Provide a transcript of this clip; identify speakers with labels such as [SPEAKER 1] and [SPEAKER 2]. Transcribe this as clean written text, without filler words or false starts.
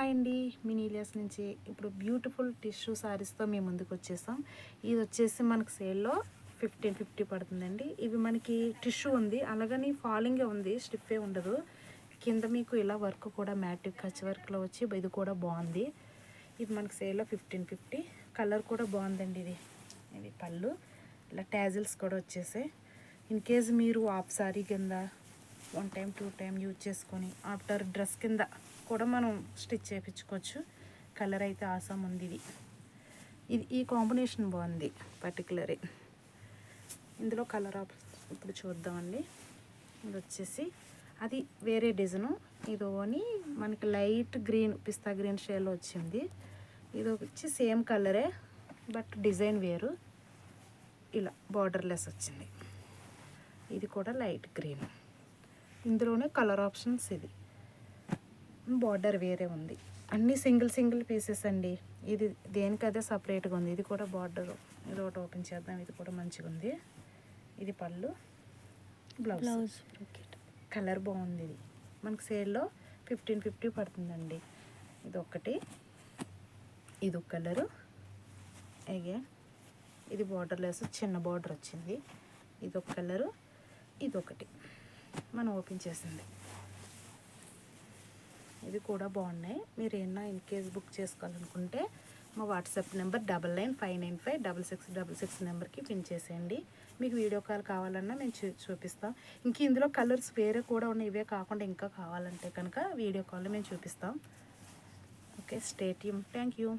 [SPEAKER 1] Hi అండి, మినీలియాస్ నుంచి ఇప్పుడు బ్యూటిఫుల్ టిష్యూ శారీస్తో మేము ముందుకు వచ్చేసాం. ఇది వచ్చేసి మనకు సేల్లో 1550 పడుతుందండి. ఇవి మనకి టిష్యూ ఉంది, అలాగని ఫాలింగే ఉంది, స్టిఫే ఉండదు. కింద మీకు ఇలా వర్క్ కూడా మ్యాటిక్ కచ్ వర్క్లో వచ్చి ఇది కూడా బాగుంది. ఇది మనకి సేల్లో 1550. కలర్ కూడా బాగుందండి. ఇది పళ్ళు ఇలా ట్యాజిల్స్ కూడా వచ్చేసాయి. ఇన్ కేస్ మీరు ఆఫ్ సారీ కింద 1 టైం 2 టైం యూజ్ చేసుకొని ఆఫ్టర్ డ్రెస్ కింద కూడా మనం స్టిచ్ చేయించుకోవచ్చు. కలర్ అయితే ఆసమ్ ఉంది. ఇది ఈ కాంబినేషన్ బాగుంది పర్టికులర్. ఇందులో కలర్ ఇప్పుడు చూద్దామండి. ఇది వచ్చేసి అది వేరే డిజైను. ఇది ఓని మనకి లైట్ గ్రీన్ పిస్తా గ్రీన్ షేడ్లో వచ్చింది. ఇది వచ్చి సేమ్ కలరే బట్ డిజైన్ వేరు. ఇలా బార్డర్లెస్ వచ్చింది. ఇది కూడా లైట్ గ్రీన్. ఇందులోనే కలర్ ఆప్షన్స్. ఇది బార్డర్ వేరే ఉంది. అన్నీ సింగిల్ పీసెస్ అండి. ఇది దేనికదే సపరేట్గా ఉంది. ఇది కూడా బార్డర్. ఇది ఒకటి ఓపెన్ చేద్దాం. ఇది కూడా మంచిగా ఉంది. ఇది పళ్ళు, బ్లౌజ్. కలర్ బాగుంది. ఇది మనకి సేల్లో 1550 పడుతుందండి. ఇది ఒకటి, ఇది ఒక కలరు. అగైన్ ఇది బార్డర్లెస్ చిన్న బార్డర్ వచ్చింది. ఇది ఒక కలరు, ఇది ఒకటి మనం ఓపెన్ చేసింది. ఇది కూడా బాగున్నాయి. మీరు ఏమన్నా ఇన్ కేస్ బుక్ చేసుకోవాలనుకుంటే మా వాట్సాప్ నెంబర్ 9959956666 నెంబర్కి పిన్ చేసేయండి. మీకు వీడియో కాల్ కావాలన్నా మేము చూపిస్తాం. ఇంక ఇందులో కలర్స్ వేరే కూడా ఉన్నాయి. ఇవే కాకుండా ఇంకా కావాలంటే కనుక వీడియో కాల్లో మేము చూపిస్తాం. Okay, stay tune. Thank you.